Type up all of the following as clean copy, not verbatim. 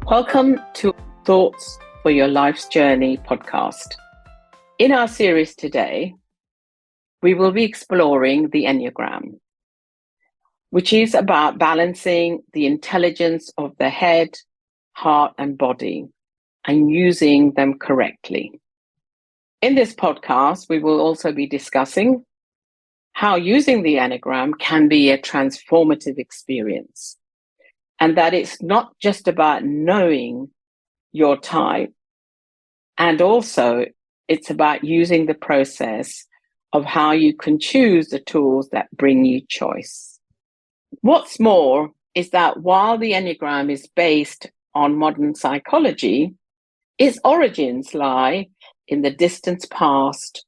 Welcome to Thoughts for Your Life's Journey podcast. In our series today, we will be exploring the Enneagram, which is about balancing the intelligence of the head, heart, and body and using them correctly. In this podcast, we will also be discussing how using the Enneagram can be a transformative experience, and that it's not just about knowing your type, and also it's about using the process of how you can choose the tools that bring you choice. What's more is that while the Enneagram is based on modern psychology, its origins lie in the distant past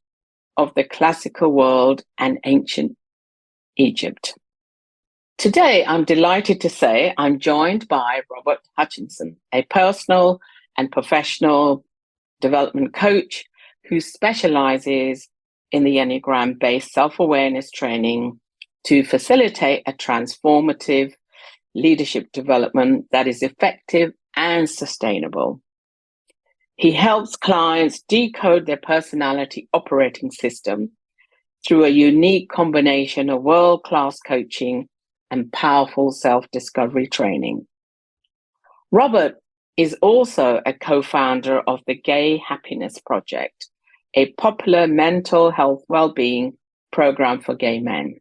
of the classical world and ancient Egypt. Today, I'm delighted to say I'm joined by Robert Hutchinson, a personal and professional development coach who specializes in the Enneagram-based self-awareness training to facilitate a transformative leadership development that is effective and sustainable. He helps clients decode their personality operating system through a unique combination of world-class coaching and powerful self-discovery training. Robert is also a co-founder of the Gay Happiness Project, a popular mental health well-being program for gay men.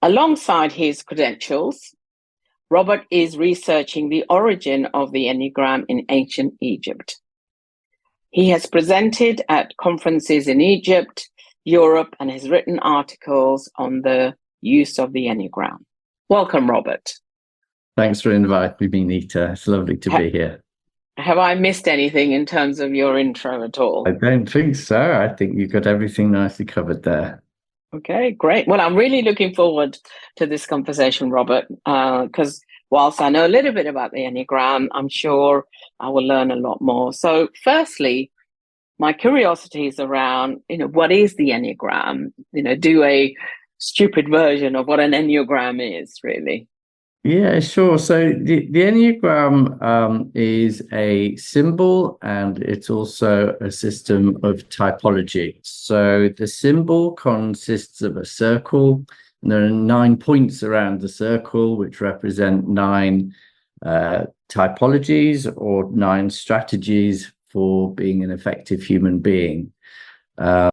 Alongside his credentials, Robert is researching the origin of the Enneagram in ancient Egypt. He has presented at conferences in Egypt, Europe, and has written articles on the use of the Enneagram. Welcome, Robert. Thanks for inviting me, Nita. It's lovely to be here. Have I missed anything in terms of your intro at all? I don't think so. I think you've got everything nicely covered there. Okay, great. Well, I'm really looking forward to this conversation, Robert, because whilst I know a little bit about the Enneagram, I'm sure I will learn a lot more. So firstly, my curiosity is around, what is the Enneagram? Do a stupid version of what an Enneagram is, really. Yeah, sure. So the Enneagram is a symbol, and it's also a system of typology. So the symbol consists of a circle, and there are 9 points around the circle, which represent 9 typologies or 9 strategies for being an effective human being.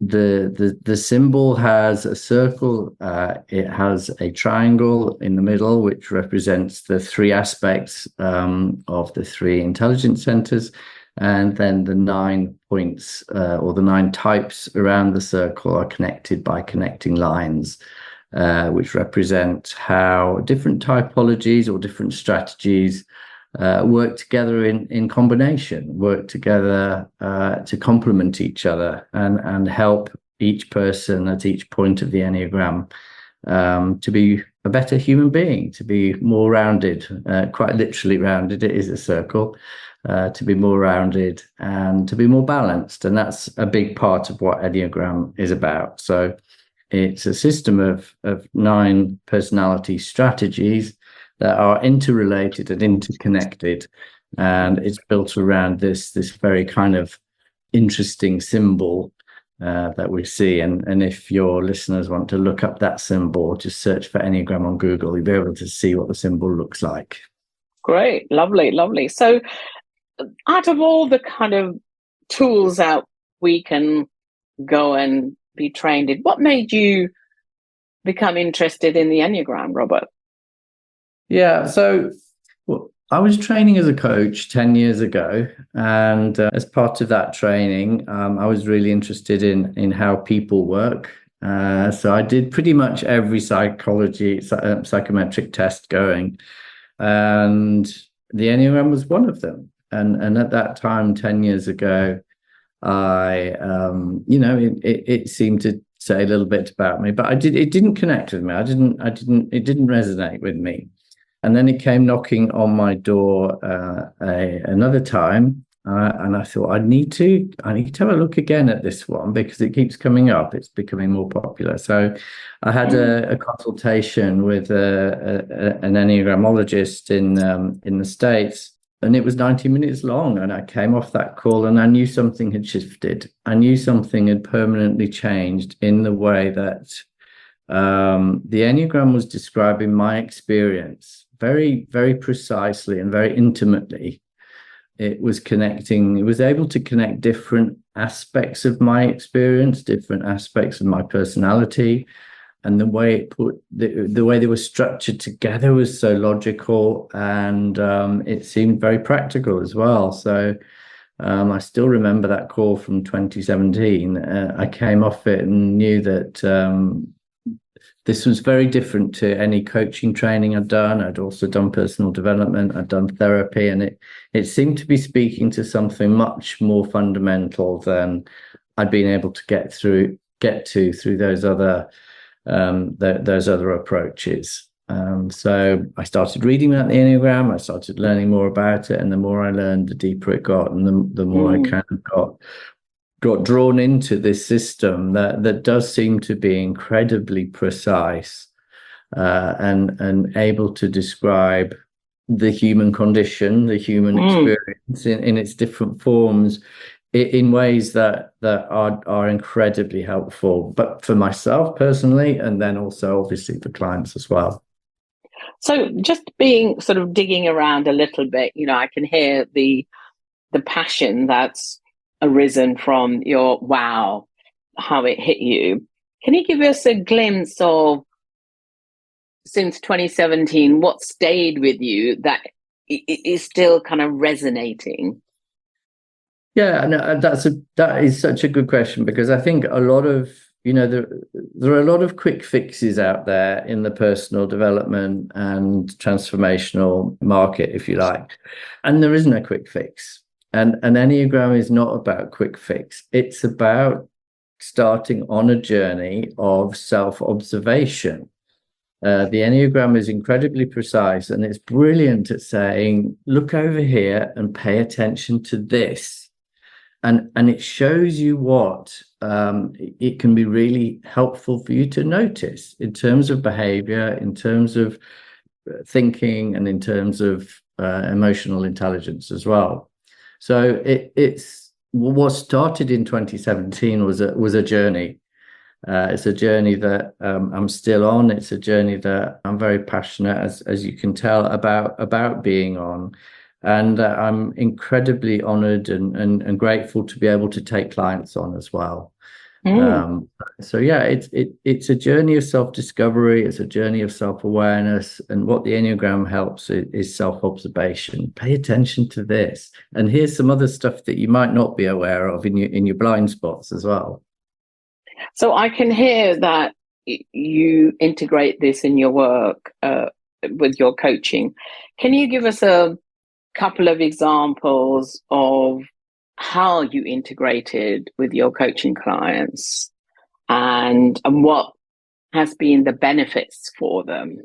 The symbol has a circle. It has a triangle in the middle, which represents the 3 aspects of the 3 intelligence centers, and then the 9 points or the 9 types around the circle are connected by connecting lines, which represent how different typologies or different strategies work together in combination, work together to complement each other and help each person at each point of the Enneagram to be a better human being, to be more rounded, quite literally rounded. It is a circle, to be more rounded and to be more balanced. And that's a big part of what Enneagram is about. So it's a system of 9 personality strategies that are interrelated and interconnected, and it's built around this very kind of interesting symbol that we see. And if your listeners want to look up that symbol, just search for Enneagram on Google, you'll be able to see what the symbol looks like. Great, lovely. So out of all the kind of tools that we can go and be trained in, what made you become interested in the Enneagram, Robert? Yeah, so I was training as a coach 10 years ago, and as part of that training, I was really interested in how people work. So I did pretty much every psychometric test going, and the Enneagram was one of them. And at that time, 10 years ago, it seemed to say a little bit about me, but it didn't connect with me. It didn't resonate with me. And then it came knocking on my door another time, and I thought I need to have a look again at this one because it keeps coming up. It's becoming more popular. So I had a consultation with an Enneagramologist in the States, and it was 90 minutes long, and I came off that call and I knew something had shifted. I knew something had permanently changed in the way that the Enneagram was describing my experience very, very precisely and very intimately. It was able to connect different aspects of my experience, different aspects of my personality, and the way the way they were structured together was so logical, and it seemed very practical as well. So I still remember that call from 2017. I came off it and knew that this was very different to any coaching training I'd done. I'd also done personal development. I'd done therapy, and it seemed to be speaking to something much more fundamental than I'd been able to get to through those other approaches. So I started reading about the Enneagram. I started learning more about it, and the more I learned, the deeper it got, and the more I kind of got drawn into this system that does seem to be incredibly precise, and able to describe the human condition, the human experience in its different forms, in ways that are incredibly helpful, but for myself personally, and then also obviously for clients as well. So just being sort of digging around a little bit, I can hear the passion that's arisen from your wow, how it hit you. Can you give us a glimpse of, since 2017, what stayed with you that is still kind of resonating? Yeah, no, that is such a good question, because I think a lot of, there are a lot of quick fixes out there in the personal development and transformational market, if you like, and there isn't a quick fix. And an Enneagram is not about quick fix. It's about starting on a journey of self-observation. The Enneagram is incredibly precise, and it's brilliant at saying, look over here and pay attention to this. And it shows you what it can be really helpful for you to notice in terms of behavior, in terms of thinking, and in terms of emotional intelligence as well. So it's what started in 2017 was a journey. It's a journey that I'm still on. It's a journey that I'm very passionate, as you can tell, about being on. And I'm incredibly honored and grateful to be able to take clients on as well. So yeah, it's a journey of self-discovery. It's a journey of self-awareness. And what the Enneagram helps is self-observation. Pay attention to this. And here's some other stuff that you might not be aware of in your blind spots as well. So I can hear that you integrate this in your work with your coaching. Can you give us a couple of examples of how you integrated with your coaching clients and what has been the benefits for them?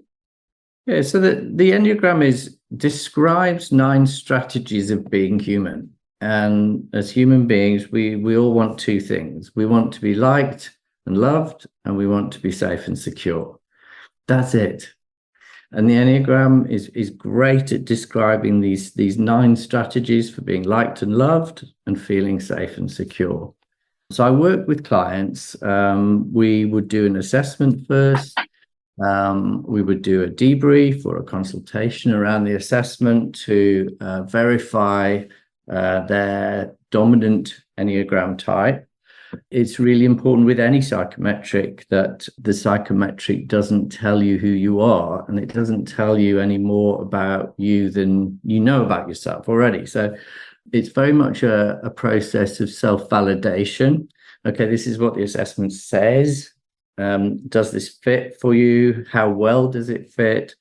Yeah, so the Enneagram describes 9 strategies of being human. And as human beings, we all want 2 things. We want to be liked and loved, and we want to be safe and secure. That's it. And the Enneagram is great at describing these 9 strategies for being liked and loved and feeling safe and secure. So I work with clients. We would do an assessment first. We would do a debrief or a consultation around the assessment to verify their dominant Enneagram type. It's really important with any psychometric that the psychometric doesn't tell you who you are, and it doesn't tell you any more about you than you know about yourself already. So it's very much a process of self-validation. Okay, this is what the assessment says. Does this fit for you? How well does it fit?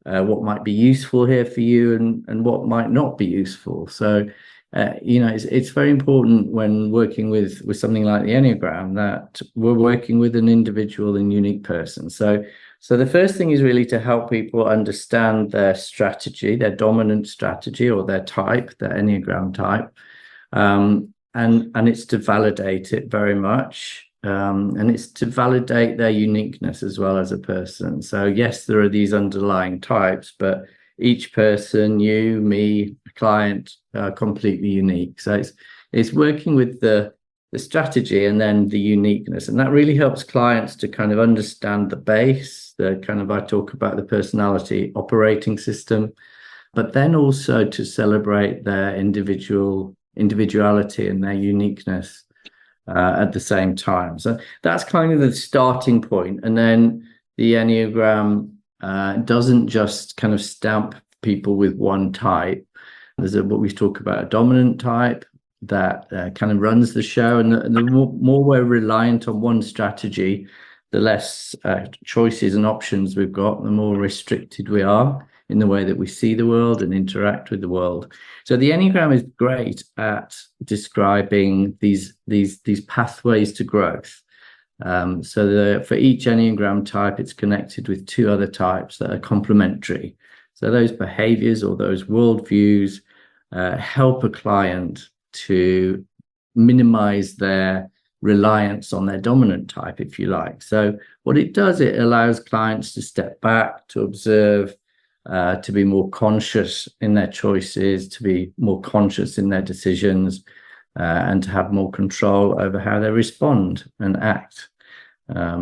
What might be useful here for you, and what might not be useful? So it's very important when working with something like the Enneagram that we're working with an individual and unique person. So the first thing is really to help people understand their strategy, their dominant strategy, or their type, their Enneagram type, and it's to validate it very much, and it's to validate their uniqueness as well as a person. So yes, there are these underlying types, but each person, you, me, client completely unique. So it's working with the strategy and then the uniqueness, and that really helps clients to kind of understand the base, the kind of, I talk about the personality operating system, but then also to celebrate their individuality and their uniqueness at the same time. So that's kind of the starting point. And then the Enneagram doesn't just kind of stamp people with one type. There's what we talk about, a dominant type that kind of runs the show. And the more we're reliant on one strategy, the less choices and options we've got, the more restricted we are in the way that we see the world and interact with the world. So the Enneagram is great at describing these pathways to growth. So for each Enneagram type, it's connected with two other types that are complementary. So those behaviors or those worldviews help a client to minimize their reliance on their dominant type, if you like. So what it does, it allows clients to step back, to observe, to be more conscious in their choices, to be more conscious in their decisions, and to have more control over how they respond and act.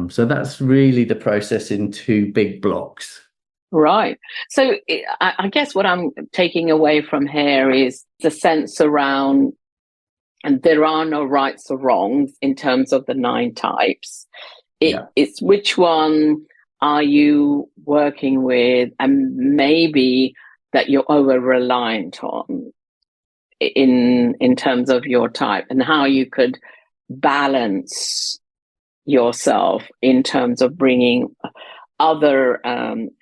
So that's really the process in two big blocks. Right. So I guess what I'm taking away from here is the sense around, and there are no rights or wrongs in terms of the 9 types. It's which one are you working with, and maybe that you're over reliant on in terms of your type, and how you could balance yourself in terms of bringing other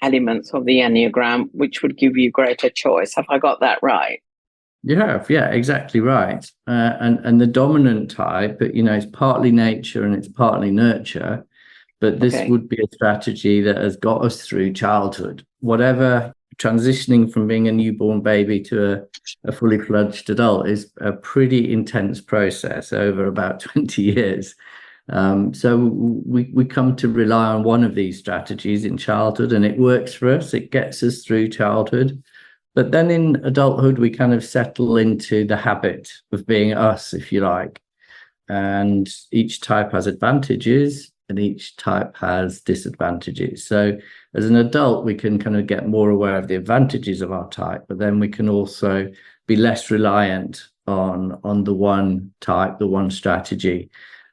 elements of the Enneagram, which would give you greater choice. Have I got that right? Yeah, exactly right. And the dominant type, it's partly nature and it's partly nurture, but this would be a strategy that has got us through childhood. Whatever, transitioning from being a newborn baby to a fully fledged adult is a pretty intense process over about 20 years. So we come to rely on one of these strategies in childhood, and it works for us. It gets us through childhood. But then in adulthood, we kind of settle into the habit of being us, if you like. And each type has advantages and each type has disadvantages. So as an adult, we can kind of get more aware of the advantages of our type, but then we can also be less reliant on the one type, the one strategy.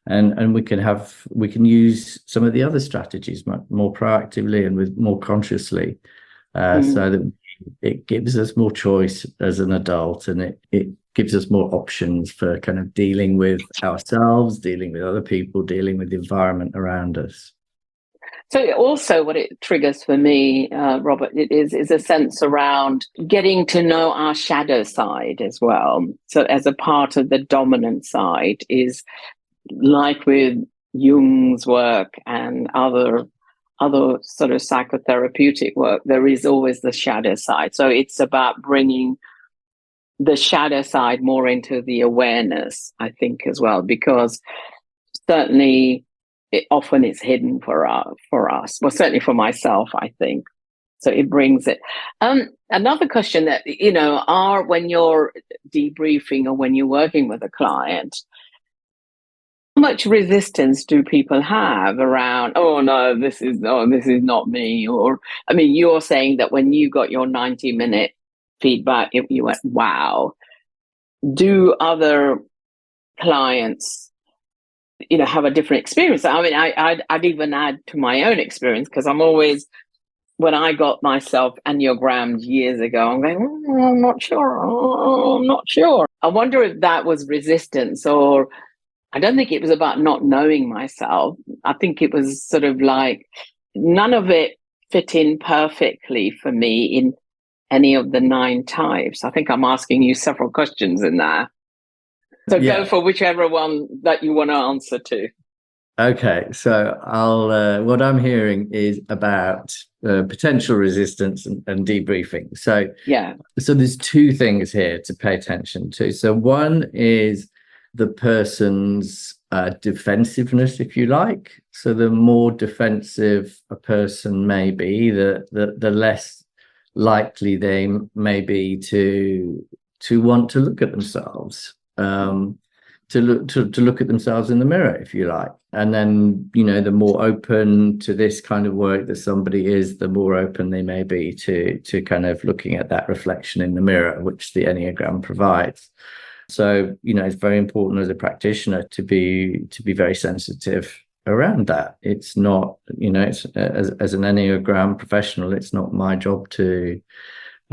And we can use some of the other strategies more proactively and with more consciously, so that it gives us more choice as an adult, and it gives us more options for kind of dealing with ourselves, dealing with other people, dealing with the environment around us. So also what it triggers for me, Robert, it is a sense around getting to know our shadow side as well. So as a part of the dominant side is, like with Jung's work and other sort of psychotherapeutic work, there is always the shadow side. So it's about bringing the shadow side more into the awareness, I think, as well, because certainly it often is hidden for us. Well, certainly for myself, I think. So it brings it. Another question that, when you're debriefing or when you're working with a client, how much resistance do people have around, oh no, this is not me? Or, I mean, you're saying that when you got your 90-minute feedback, you went, wow. Do other clients, have a different experience? I mean, I'd even add to my own experience, because I'm always, when I got myself Enneagrammed years ago, I'm going, I'm not sure. I wonder if that was resistance, or I don't think it was about not knowing myself. I think it was sort of like none of it fit in perfectly for me in any of the 9 types. I think I'm asking you several questions in there. So go for whichever one that you want to answer to. Okay, so what I'm hearing is about potential resistance and debriefing. So there's 2 things here to pay attention to. So one is the person's defensiveness, if you like. So the more defensive a person may be, the less likely they may be to to want to look at themselves, to look at themselves in the mirror, if you like. And then, the more open to this kind of work that somebody is, the more open they may be to kind of looking at that reflection in the mirror, which the Enneagram provides. So, it's very important as a practitioner to be very sensitive around that. It's not, it's as an Enneagram professional, it's not my job to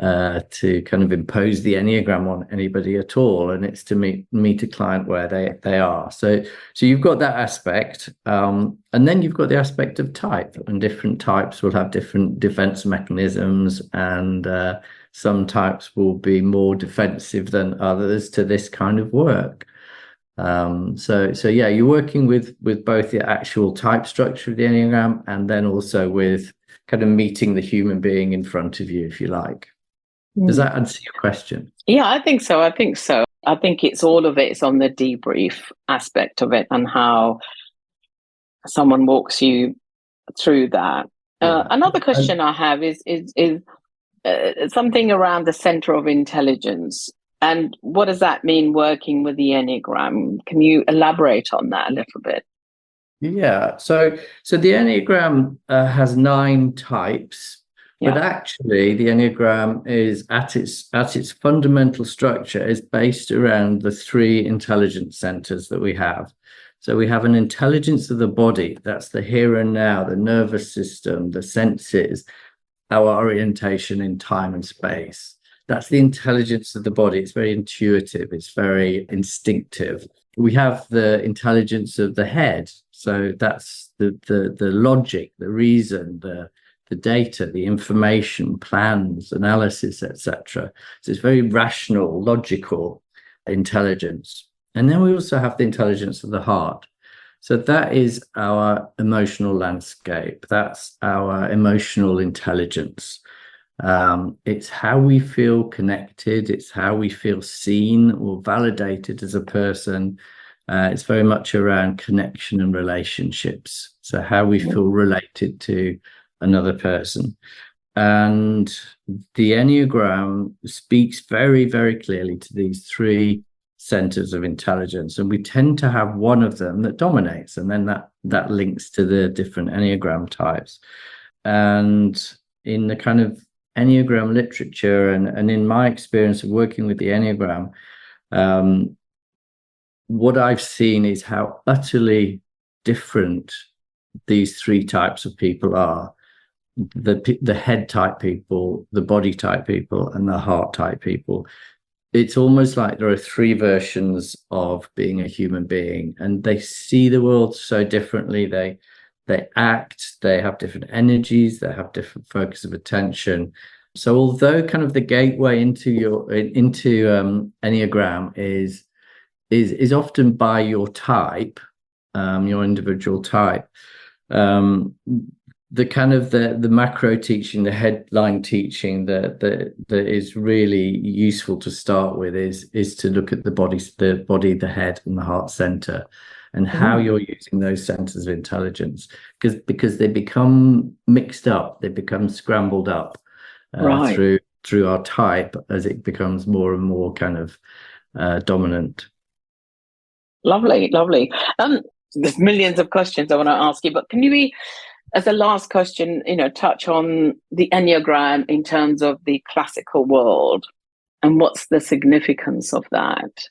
kind of impose the Enneagram on anybody at all, and it's to meet a client where they are. So you've got that aspect, and then you've got the aspect of type, and different types will have different defense mechanisms, and some types will be more defensive than others to this kind of work. So yeah, you're working with both the actual type structure of the Enneagram, and then also with kind of meeting the human being in front of you, if you like. Does that answer your question? Yeah, I think so. I think it's all of it. It's on the debrief aspect of it and how someone walks you through that. Another question I have is something around the center of intelligence. And what does that mean working with the Enneagram? Can you elaborate on that a little bit? Yeah. So the Enneagram has 9 types. But actually, the Enneagram is at its fundamental structure is based around the 3 intelligence centers that we have. So we have an intelligence of the body, that's the here and now, the nervous system, the senses, our orientation in time and space. That's the intelligence of the body. It's very intuitive. It's very instinctive. We have the intelligence of the head. So that's the logic, the reason, the data, the information, plans, analysis, etc. So it's very rational, logical intelligence. And then we also have the intelligence of the heart. So that is our emotional landscape. That's our emotional intelligence. It's how we feel connected. It's how we feel seen or validated as a person. It's very much around connection and relationships. So how we feel related to another person. And the Enneagram speaks very, very clearly to these 3 centers of intelligence. And we tend to have one of them that dominates, and then that links to the different Enneagram types. And in the kind of Enneagram literature and in my experience of working with the Enneagram, what I've seen is how utterly different these 3 types of people are. The head type people, the body type people, and the heart type people. It's almost like there are 3 versions of being a human being, and they see the world so differently. They act, they have different energies, they have different focus of attention. So although kind of the gateway into Enneagram is often by your type, your individual type, the kind of the macro teaching, the headline teaching that is really useful to start with is to look at the body, the head, and the heart center, and how you're using those centers of intelligence, because they become mixed up, they become scrambled up through our type as it becomes more and more kind of dominant. Lovely. There's millions of questions I want to ask you, but can you as a last question, touch on the Enneagram in terms of the classical world and what's the significance of that?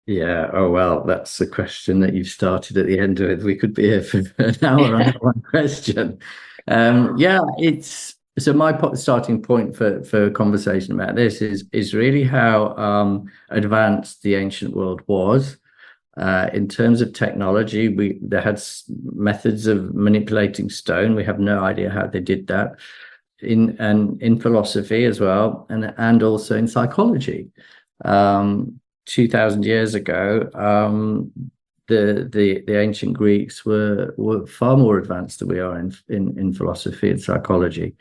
Yeah. Oh, well, that's a question that you've started at the end of it. We could be here for an hour on that one question. So my starting point for a conversation about this is really how advanced the ancient world was. In terms of technology, they had methods of manipulating stone. We have no idea how they did that. In philosophy as well, and also in psychology. 2,000 years ago, the ancient Greeks were far more advanced than we are in philosophy and psychology,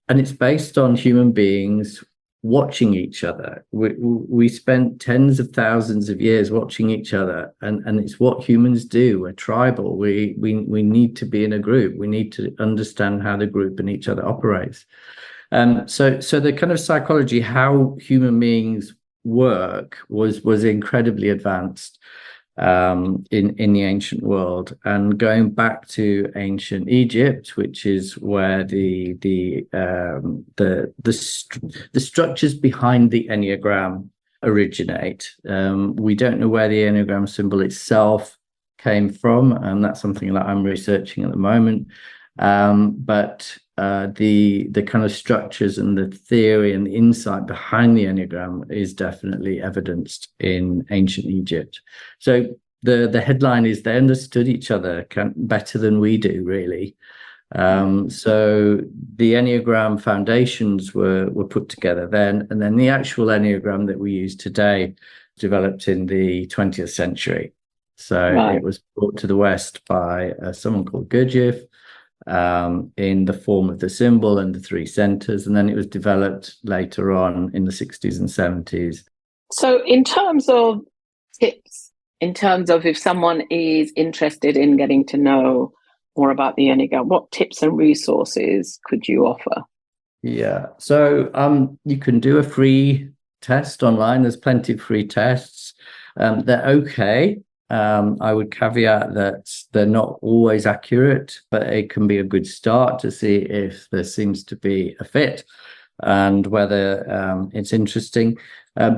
and it's based on human beings watching each other. We spent tens of thousands of years watching each other, and it's what humans do. We're tribal. We need to be in a group. We need to understand how the group and each other operates. So the kind of psychology, how human beings work was incredibly advanced in the ancient world, and going back to ancient Egypt, which is where the structures behind the Enneagram originate. We don't know where the Enneagram symbol itself came from, and that's something that I'm researching at the moment. But the kind of structures and the theory and the insight behind the Enneagram is definitely evidenced in ancient Egypt. So the headline is they understood each other better than we do, really. So the Enneagram foundations were put together then, and then the actual Enneagram that we use today developed in the 20th century. So It was brought to the West by someone called Gurdjieff, in the form of the symbol and the three centers, and then it was developed later on in the 60s and 70s. So in terms of tips, in terms of if someone is interested in getting to know more about the Enneagram, what tips and resources could you offer? Yeah, so you can do a free test online. There's plenty of free tests. They're okay. I would caveat that they're not always accurate, but it can be a good start to see if there seems to be a fit and whether it's interesting.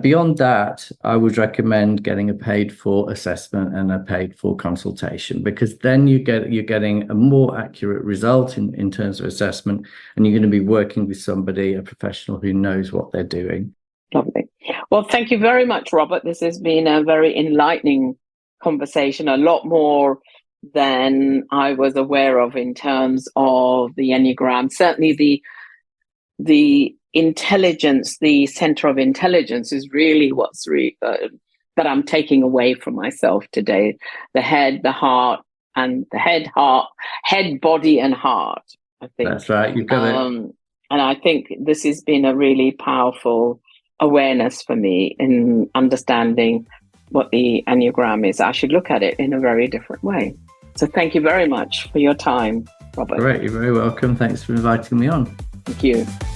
Beyond that, I would recommend getting a paid-for assessment and a paid-for consultation, because then you're getting a more accurate result in terms of assessment, and you're going to be working with somebody, a professional who knows what they're doing. Lovely. Well, thank you very much, Robert. This has been a very enlightening conversation, a lot more than I was aware of in terms of the Enneagram. Certainly the intelligence, the center of intelligence is really what's that I'm taking away from myself today. The head, the heart, and the head, body, and heart. I think that's right. You've got it. And I think this has been a really powerful awareness for me in understanding what the Enneagram is. I should look at it in a very different way. So thank you very much for your time, Robert. Great, you're very welcome. Thanks for inviting me on. Thank you.